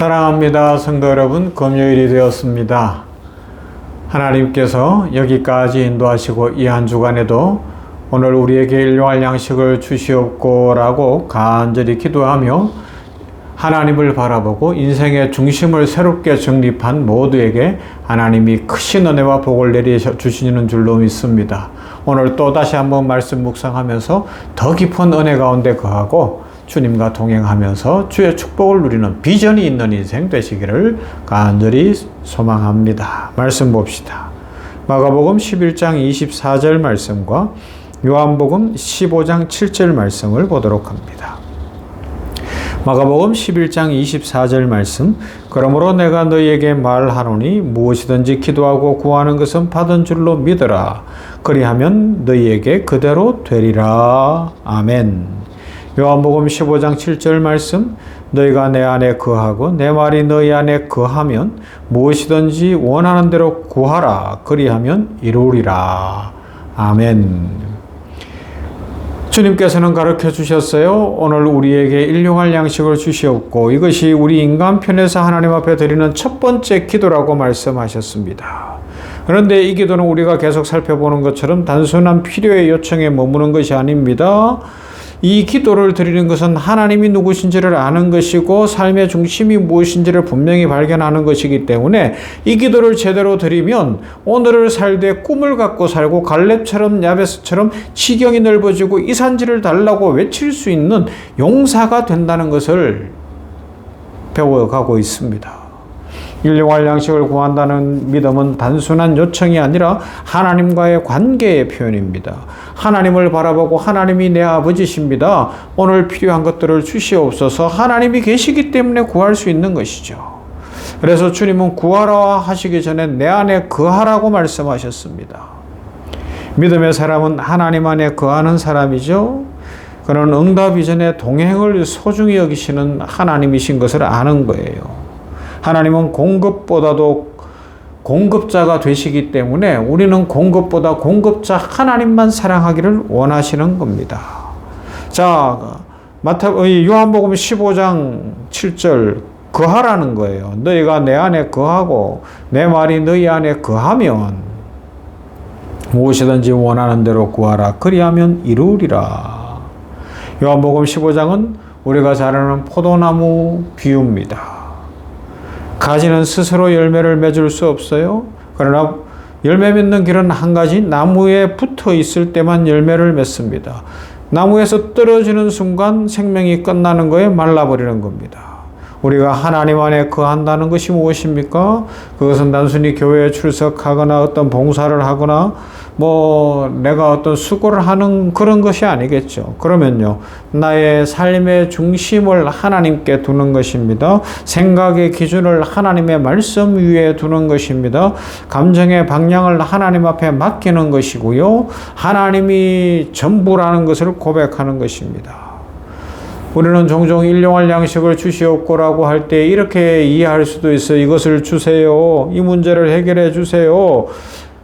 사랑합니다. 성도 여러분, 금요일이 되었습니다. 하나님께서 여기까지 인도하시고 이 한 주간에도 오늘 우리에게 일용할 양식을 주시옵고 라고 간절히 기도하며 하나님을 바라보고 인생의 중심을 새롭게 정립한 모두에게 하나님이 크신 은혜와 복을 내려주시는 줄로 믿습니다. 오늘 또 다시 한번 말씀 묵상하면서 더 깊은 은혜 가운데 거하고 주님과 동행하면서 주의 축복을 누리는 비전이 있는 인생 되시기를 간절히 소망합니다. 말씀 봅시다. 마가복음 11장 24절 말씀과 요한복음 15장 7절 말씀을 보도록 합니다. 마가복음 11장 24절 말씀. 그러므로 내가 너희에게 말하노니 무엇이든지 기도하고 구하는 것은 받은 줄로 믿으라. 그리하면 너희에게 그대로 되리라. 아멘. 요한복음 15장 7절 말씀. 너희가 내 안에 거하고 내 말이 너희 안에 거하면 무엇이든지 원하는 대로 구하라. 그리하면 이루리라. 아멘. 주님께서는 가르쳐 주셨어요. 오늘 우리에게 일용할 양식을 주시옵고 이것이 우리 인간 편에서 하나님 앞에 드리는 첫 번째 기도라고 말씀하셨습니다. 그런데 이 기도는 우리가 계속 살펴보는 것처럼 단순한 필요의 요청에 머무는 것이 아닙니다. 이 기도를 드리는 것은 하나님이 누구신지를 아는 것이고 삶의 중심이 무엇인지를 분명히 발견하는 것이기 때문에 이 기도를 제대로 드리면 오늘을 살되 꿈을 갖고 살고 갈렙처럼 야베스처럼 지경이 넓어지고 이 산지를 달라고 외칠 수 있는 용사가 된다는 것을 배워가고 있습니다. 일용할 양식을 구한다는 믿음은 단순한 요청이 아니라 하나님과의 관계의 표현입니다. 하나님을 바라보고 하나님이 내 아버지십니다. 오늘 필요한 것들을 주시옵소서. 하나님이 계시기 때문에 구할 수 있는 것이죠. 그래서 주님은 구하라 하시기 전에 내 안에 거하라고 말씀하셨습니다. 믿음의 사람은 하나님 안에 거하는 사람이죠. 그는 응답 이전에 동행을 소중히 여기시는 하나님이신 것을 아는 거예요. 하나님은 공급보다도 공급자가 되시기 때문에 우리는 공급보다 공급자 하나님만 사랑하기를 원하시는 겁니다. 자, 요한복음 15장 7절 거하라는 거예요. 너희가 내 안에 거하고 내 말이 너희 안에 거하면 무엇이든지 원하는 대로 구하라. 그리하면 이루리라. 요한복음 15장은 우리가 잘 아는 포도나무 비유입니다. 가지는 스스로 열매를 맺을 수 없어요. 그러나 열매 맺는 길은 한 가지, 나무에 붙어 있을 때만 열매를 맺습니다. 나무에서 떨어지는 순간 생명이 끝나는 거에 말라버리는 겁니다. 우리가 하나님 안에 거한다는 것이 무엇입니까? 그것은 단순히 교회에 출석하거나 어떤 봉사를 하거나 내가 어떤 수고를 하는 그런 것이 아니겠죠. 그러면요, 나의 삶의 중심을 하나님께 두는 것입니다. 생각의 기준을 하나님의 말씀 위에 두는 것입니다. 감정의 방향을 하나님 앞에 맡기는 것이고요. 하나님이 전부라는 것을 고백하는 것입니다. 우리는 종종 일용할 양식을 주시옵고라고 할 때 이렇게 이해할 수도 있어요. 이것을 주세요. 이 문제를 해결해 주세요.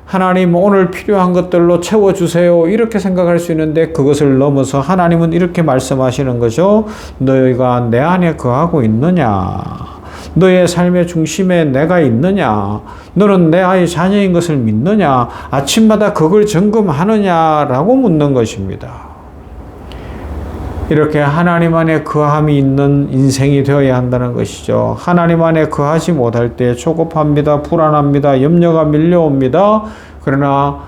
하나님 오늘 필요한 것들로 채워주세요. 이렇게 생각할 수 있는데 그것을 넘어서 하나님은 이렇게 말씀하시는 거죠. 너희가 내 안에 거하고 있느냐? 너의 삶의 중심에 내가 있느냐? 너는 내 아이 자녀인 것을 믿느냐? 아침마다 그걸 점검하느냐라고 묻는 것입니다. 이렇게 하나님 안에 거함이 있는 인생이 되어야 한다는 것이죠. 하나님 안에 거하지 못할 때 조급합니다. 불안합니다. 염려가 밀려옵니다. 그러나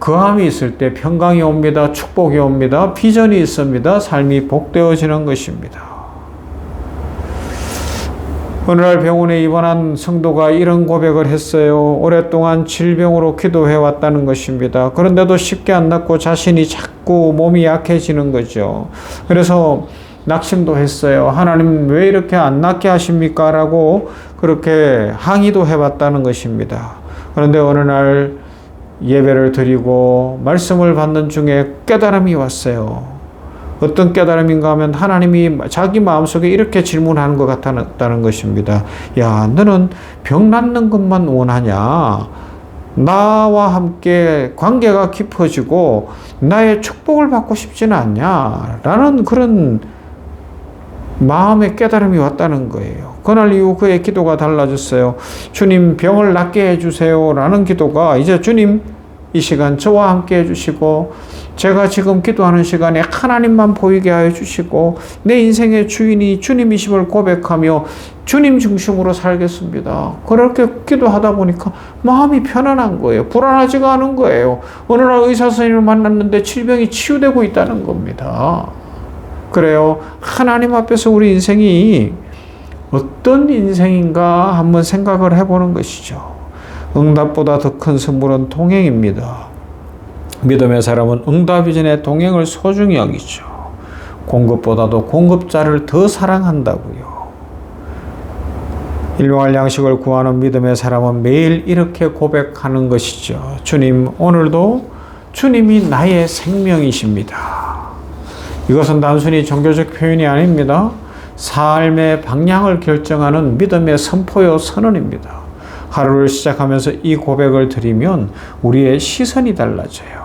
거함이 있을 때 평강이 옵니다. 축복이 옵니다. 비전이 있습니다. 삶이 복되어지는 것입니다. 어느 날 병원에 입원한 성도가 이런 고백을 했어요. 오랫동안 질병으로 기도해 왔다는 것입니다. 그런데도 쉽게 안 낫고 자신이 자꾸 몸이 약해지는 거죠. 그래서 낙심도 했어요. 하나님 왜 이렇게 안 낫게 하십니까? 라고 그렇게 항의도 해봤다는 것입니다. 그런데 어느 날 예배를 드리고 말씀을 받는 중에 깨달음이 왔어요. 어떤 깨달음인가 하면 하나님이 자기 마음속에 이렇게 질문하는 것 같다는 것입니다. 야, 너는 병 낫는 것만 원하냐? 나와 함께 관계가 깊어지고 나의 축복을 받고 싶지는 않냐? 라는 그런 마음의 깨달음이 왔다는 거예요. 그날 이후 그의 기도가 달라졌어요. 주님 병을 낫게 해주세요 라는 기도가 이제 주님 이 시간 저와 함께 해주시고 제가 지금 기도하는 시간에 하나님만 보이게 하여 주시고 내 인생의 주인이 주님이심을 고백하며 주님 중심으로 살겠습니다. 그렇게 기도하다 보니까 마음이 편안한 거예요. 불안하지가 않은 거예요. 어느 날 의사 선생님을 만났는데 질병이 치유되고 있다는 겁니다. 그래요. 하나님 앞에서 우리 인생이 어떤 인생인가 한번 생각을 해보는 것이죠. 응답보다 더 큰 선물은 동행입니다. 믿음의 사람은 응답 이전에 동행을 소중히 여기죠. 공급보다도 공급자를 더 사랑한다고요. 일용할 양식을 구하는 믿음의 사람은 매일 이렇게 고백하는 것이죠. 주님, 오늘도 주님이 나의 생명이십니다. 이것은 단순히 종교적 표현이 아닙니다. 삶의 방향을 결정하는 믿음의 선포요 선언입니다. 하루를 시작하면서 이 고백을 드리면 우리의 시선이 달라져요.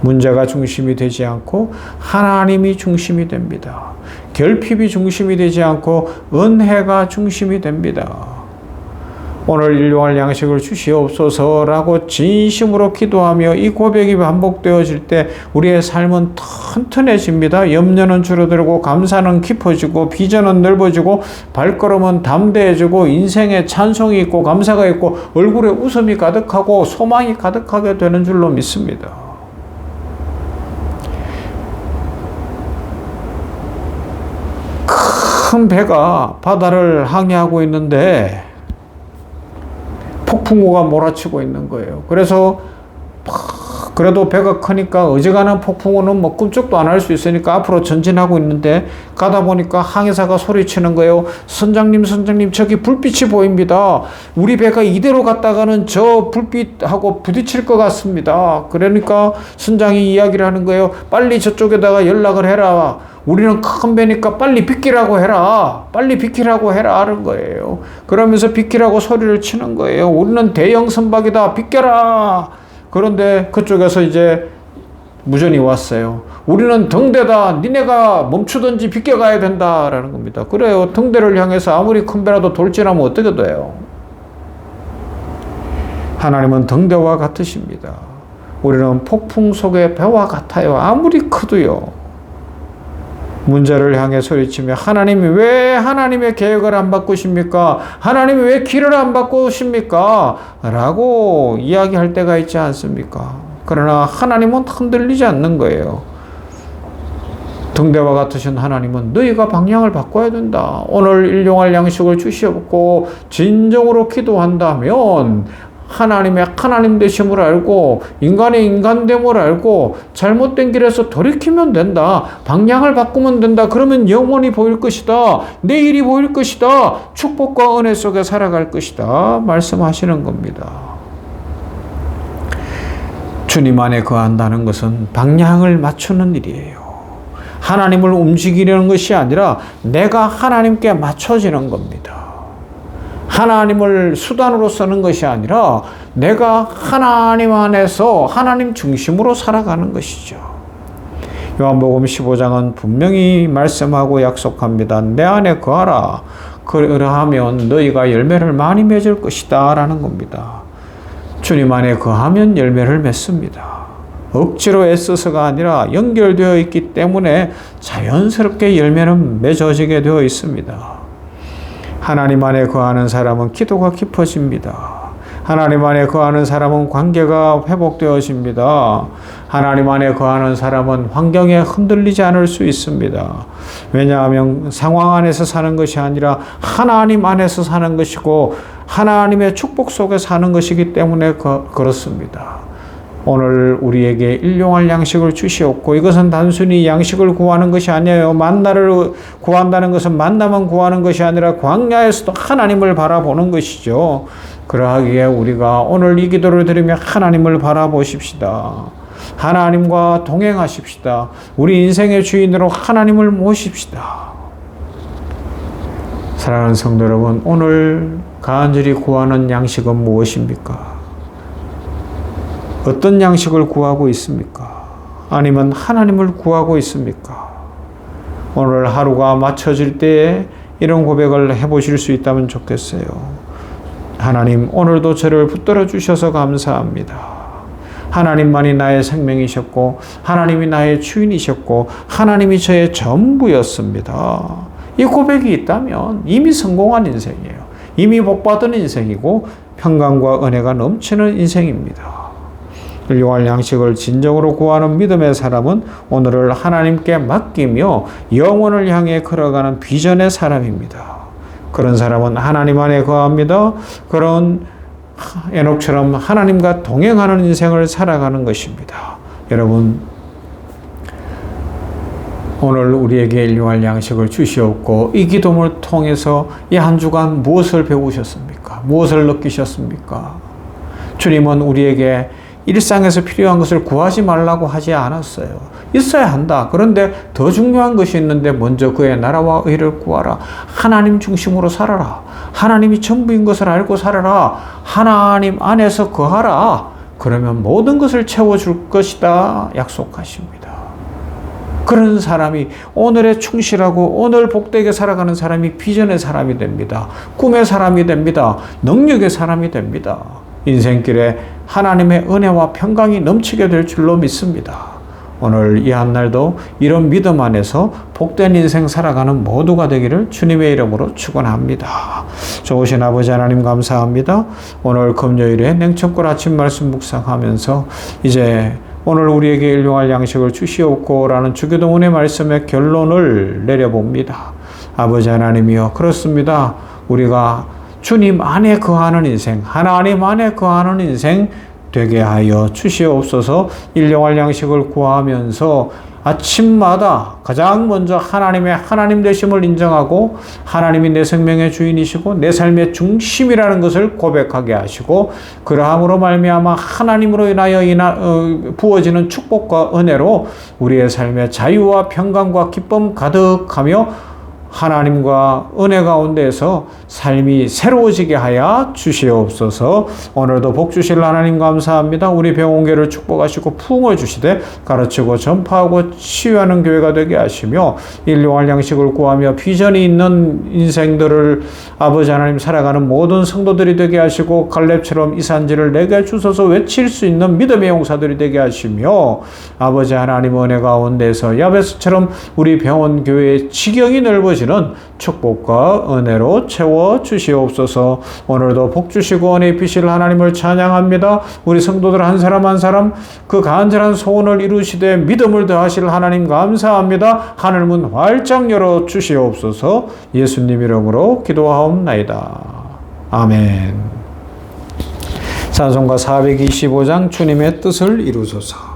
문제가 중심이 되지 않고 하나님이 중심이 됩니다. 결핍이 중심이 되지 않고 은혜가 중심이 됩니다. 오늘 일용할 양식을 주시옵소서라고 진심으로 기도하며 이 고백이 반복되어질 때 우리의 삶은 튼튼해집니다. 염려는 줄어들고 감사는 깊어지고 비전은 넓어지고 발걸음은 담대해지고 인생에 찬송이 있고 감사가 있고 얼굴에 웃음이 가득하고 소망이 가득하게 되는 줄로 믿습니다. 큰 배가 바다를 항해하고 있는데 폭풍우가 몰아치고 있는 거예요. 그래서 그래도 배가 크니까 어지간한 폭풍우는 뭐 꿈쩍도 안 할 수 있으니까 앞으로 전진하고 있는데 가다 보니까 항해사가 소리치는 거예요. 선장님 저기 불빛이 보입니다. 우리 배가 이대로 갔다가는 저 불빛하고 부딪힐 것 같습니다. 그러니까 선장이 이야기를 하는 거예요. 빨리 저쪽에다가 연락을 해라. 우리는 큰 배니까 빨리 비키라고 해라. 빨리 비키라고 해라 하는 거예요. 그러면서 비키라고 소리를 치는 거예요. 우리는 대형 선박이다. 비켜라. 그런데 그쪽에서 이제 무전이 왔어요. 우리는 등대다. 니네가 멈추든지 비켜가야 된다라는 겁니다. 그래요. 등대를 향해서 아무리 큰 배라도 돌진하면 어떻게 돼요? 하나님은 등대와 같으십니다. 우리는 폭풍 속의 배와 같아요. 아무리 커도요. 문제를 향해 소리치며 하나님이 왜 하나님의 계획을 안 바꾸십니까? 하나님이 왜 길을 안 바꾸십니까? 라고 이야기할 때가 있지 않습니까? 그러나 하나님은 흔들리지 않는 거예요. 등대와 같으신 하나님은 너희가 방향을 바꿔야 된다. 오늘 일용할 양식을 주시옵고 진정으로 기도한다면 하나님의 하나님 되심을 알고 인간의 인간됨을 알고 잘못된 길에서 돌이키면 된다. 방향을 바꾸면 된다. 그러면 영원히 보일 것이다. 내일이 보일 것이다. 축복과 은혜 속에 살아갈 것이다. 말씀하시는 겁니다. 주님 안에 거한다는 것은 방향을 맞추는 일이에요. 하나님을 움직이려는 것이 아니라 내가 하나님께 맞춰지는 겁니다. 하나님을 수단으로 쓰는 것이 아니라 내가 하나님 안에서 하나님 중심으로 살아가는 것이죠. 요한복음 15장은 분명히 말씀하고 약속합니다. 내 안에 거하라. 그러하면 너희가 열매를 많이 맺을 것이다 라는 겁니다. 주님 안에 거하면 열매를 맺습니다. 억지로 애써서가 아니라 연결되어 있기 때문에 자연스럽게 열매는 맺어지게 되어 있습니다. 하나님 안에 거하는 사람은 기도가 깊어집니다. 하나님 안에 거하는 사람은 관계가 회복되어집니다. 하나님 안에 거하는 사람은 환경에 흔들리지 않을 수 있습니다. 왜냐하면 상황 안에서 사는 것이 아니라 하나님 안에서 사는 것이고 하나님의 축복 속에 사는 것이기 때문에 그렇습니다. 오늘 우리에게 일용할 양식을 주시옵고 이것은 단순히 양식을 구하는 것이 아니에요. 만나를 구한다는 것은 만나만 구하는 것이 아니라 광야에서도 하나님을 바라보는 것이죠. 그러하기에 우리가 오늘 이 기도를 드리며 하나님을 바라보십시다. 하나님과 동행하십시다. 우리 인생의 주인으로 하나님을 모십시다. 사랑하는 성도 여러분, 오늘 간절히 구하는 양식은 무엇입니까? 어떤 양식을 구하고 있습니까? 아니면 하나님을 구하고 있습니까? 오늘 하루가 맞춰질 때에 이런 고백을 해보실 수 있다면 좋겠어요. 하나님, 오늘도 저를 붙들어 주셔서 감사합니다. 하나님만이 나의 생명이셨고 하나님이 나의 주인이셨고 하나님이 저의 전부였습니다. 이 고백이 있다면 이미 성공한 인생이에요. 이미 복받은 인생이고 평강과 은혜가 넘치는 인생입니다. 일용할 양식을 진정으로 구하는 믿음의 사람은 오늘을 하나님께 맡기며 영혼을 향해 걸어가는 비전의 사람입니다. 그런 사람은 하나님 안에 거합니다. 그런 에녹처럼 하나님과 동행하는 인생을 살아가는 것입니다. 여러분, 오늘 우리에게 일용할 양식을 주시옵고 이 기도를 통해서 이 한 주간 무엇을 배우셨습니까? 무엇을 느끼셨습니까? 주님은 우리에게 일상에서 필요한 것을 구하지 말라고 하지 않았어요. 있어야 한다. 그런데 더 중요한 것이 있는데 먼저 그의 나라와 의를 구하라. 하나님 중심으로 살아라. 하나님이 전부인 것을 알고 살아라. 하나님 안에서 거하라. 그러면 모든 것을 채워줄 것이다 약속하십니다. 그런 사람이 오늘에 충실하고 오늘 복되게 살아가는 사람이 비전의 사람이 됩니다. 꿈의 사람이 됩니다. 능력의 사람이 됩니다. 인생길에 하나님의 은혜와 평강이 넘치게 될 줄로 믿습니다. 오늘 이 한날도 이런 믿음 안에서 복된 인생 살아가는 모두가 되기를 주님의 이름으로 축원합니다. 좋으신 아버지 하나님 감사합니다. 오늘 금요일에 냉천골 아침 말씀 묵상하면서 이제 오늘 우리에게 일용할 양식을 주시옵고 라는 주기도문의 말씀의 결론을 내려봅니다. 아버지 하나님이여, 그렇습니다. 우리가 주님 안에 거하는 인생, 하나님 안에 거하는 인생 되게 하여 주시옵소서. 일용할 양식을 구하면서 아침마다 가장 먼저 하나님의 하나님 되심을 인정하고 하나님이 내 생명의 주인이시고 내 삶의 중심이라는 것을 고백하게 하시고 그러함으로 말미암아 하나님으로 인하여 부어지는 축복과 은혜로 우리의 삶의 자유와 평강과 기쁨 가득하며 하나님과 은혜 가운데에서 삶이 새로워지게 하여 주시옵소서. 오늘도 복 주실 하나님 감사합니다. 우리 병원교회를 축복하시고 부흥을 주시되 가르치고 전파하고 치유하는 교회가 되게 하시며 일용할 양식을 구하며 비전이 있는 인생들을 아버지 하나님 살아가는 모든 성도들이 되게 하시고 갈렙처럼 이 산지를 내게 주소서 외칠 수 있는 믿음의 용사들이 되게 하시며 아버지 하나님 은혜 가운데서 야베스처럼 우리 병원교회의 지경이 넓어지는 축복과 은혜로 채워 주시옵소서. 오늘도 복 주시고 은혜 입히실 하나님을 찬양합니다. 우리 성도들 한 사람 한 사람 그 간절한 소원을 이루시되 믿음을 더하실 하나님 감사합니다. 하늘문 활짝 열어 주시옵소서. 예수님 이름으로 기도하옵나이다. 아멘. 찬송가 425장 주님의 뜻을 이루소서.